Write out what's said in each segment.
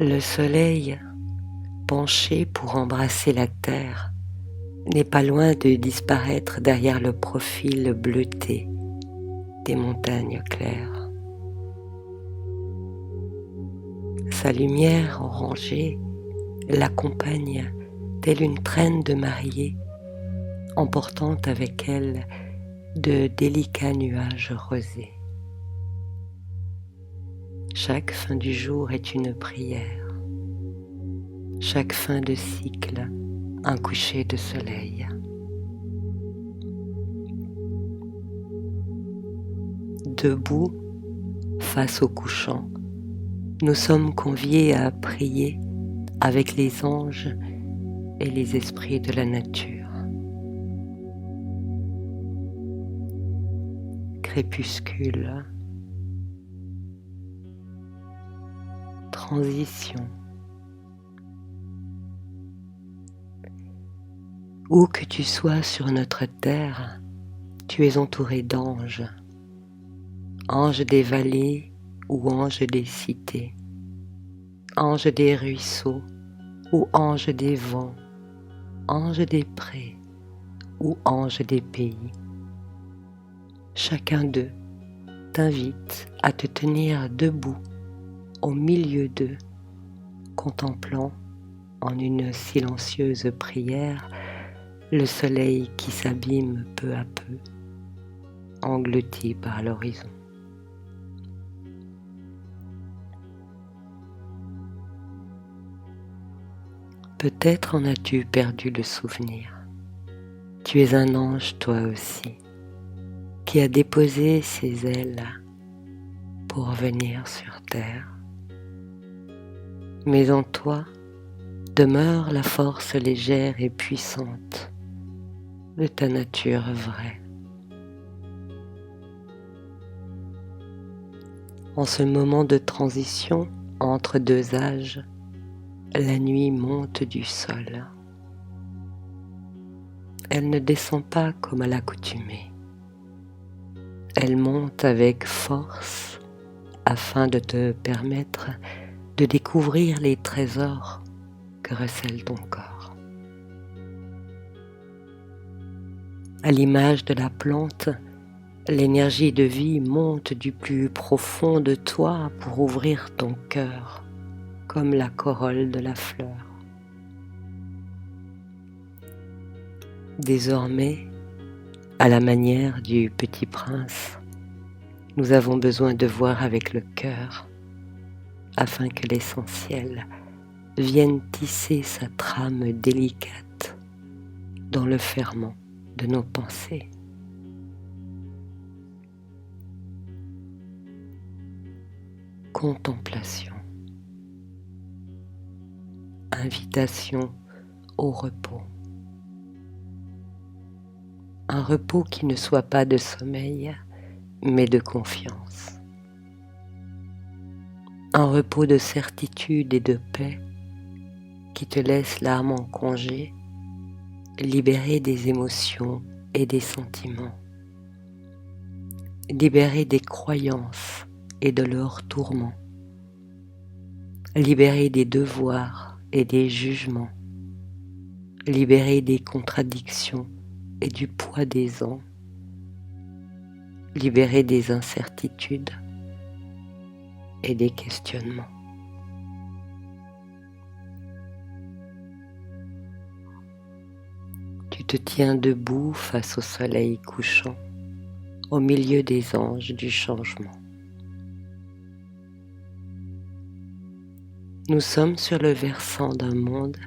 Le soleil, penché pour embrasser la terre, n'est pas loin de disparaître derrière le profil bleuté des montagnes claires. Sa lumière orangée l'accompagne telle une traîne de mariée, emportant avec elle de délicats nuages rosés. Chaque fin du jour est une prière, chaque fin de cycle un coucher de soleil. Debout, face au couchant, nous sommes conviés à prier avec les anges et les esprits de la nature. Crépuscule, transition. Où que tu sois sur notre terre, tu es entouré d'anges, anges des vallées ou anges des cités, anges des ruisseaux ou anges des vents, anges des prés ou anges des pays. Chacun d'eux t'invite à te tenir debout au milieu d'eux, contemplant en une silencieuse prière le soleil qui s'abîme peu à peu, englouti par l'horizon. Peut-être en as-tu perdu le souvenir. Tu es un ange toi aussi, qui a déposé ses ailes pour venir sur terre. Mais en toi demeure la force légère et puissante de ta nature vraie. En ce moment de transition entre deux âges, la nuit monte du sol. Elle ne descend pas comme à l'accoutumée. Elle monte avec force afin de te permettre de découvrir les trésors que recèle ton corps. À l'image de la plante, l'énergie de vie monte du plus profond de toi pour ouvrir ton cœur, comme la corolle de la fleur. Désormais, à la manière du Petit Prince, nous avons besoin de voir avec le cœur, afin que l'essentiel vienne tisser sa trame délicate dans le ferment de nos pensées. Contemplation, invitation au repos. Un repos qui ne soit pas de sommeil, mais de confiance. Un repos de certitude et de paix qui te laisse l'âme en congé, libérée des émotions et des sentiments, libérée des croyances et de leurs tourments, libérée des devoirs et des jugements, libérée des contradictions et du poids des ans, libérée des incertitudes et des questionnements. Tu te tiens debout face au soleil couchant, au milieu des anges du changement. Nous sommes sur le versant d'un monde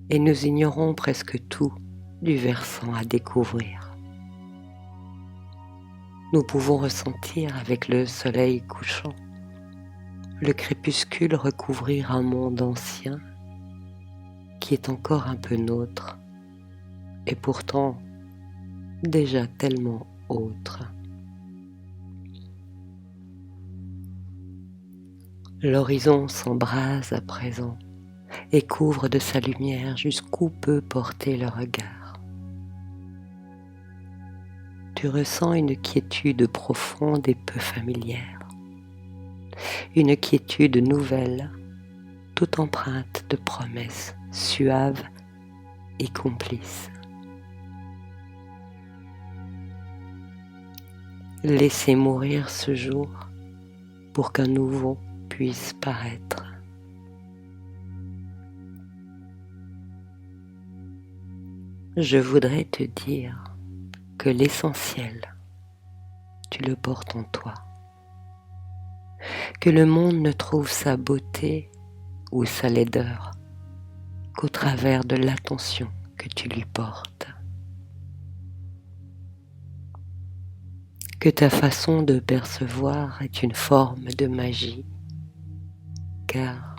et nous ignorons presque tout du versant à découvrir. Nous pouvons ressentir avec le soleil couchant, le crépuscule recouvrir un monde ancien qui est encore un peu nôtre et pourtant déjà tellement autre. L'horizon s'embrase à présent et couvre de sa lumière jusqu'où peut porter le regard. Tu ressens une quiétude profonde et peu familière, une quiétude nouvelle tout empreinte de promesses suaves et complices. Laissez mourir ce jour pour qu'un nouveau puisse paraître. Je voudrais te dire que l'essentiel, tu le portes en toi, que le monde ne trouve sa beauté ou sa laideur qu'au travers de l'attention que tu lui portes, que ta façon de percevoir est une forme de magie, car,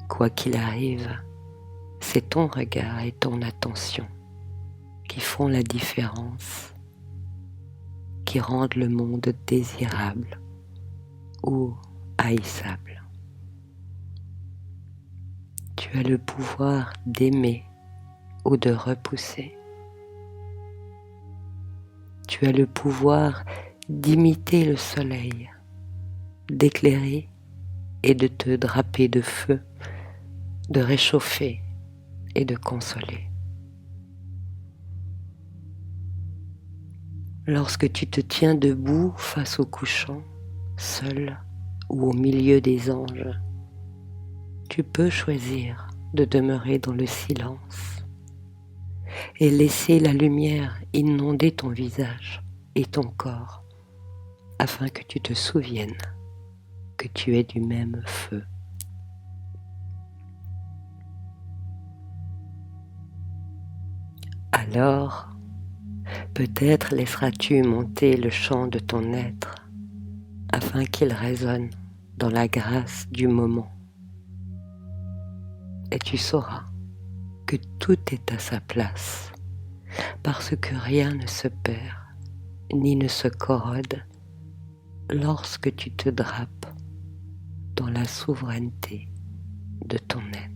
quoi qu'il arrive, c'est ton regard et ton attention qui font la différence, qui rendent le monde désirable ou haïssable. Tu as le pouvoir d'aimer ou de repousser. Tu as le pouvoir d'imiter le soleil, d'éclairer et de te draper de feu, de réchauffer et de consoler. Lorsque tu te tiens debout face au couchant, seul ou au milieu des anges, tu peux choisir de demeurer dans le silence et laisser la lumière inonder ton visage et ton corps afin que tu te souviennes que tu es du même feu. Alors, peut-être laisseras-tu monter le chant de ton être afin qu'il résonne dans la grâce du moment. Et tu sauras que tout est à sa place, parce que rien ne se perd ni ne se corrode lorsque tu te drapes dans la souveraineté de ton être.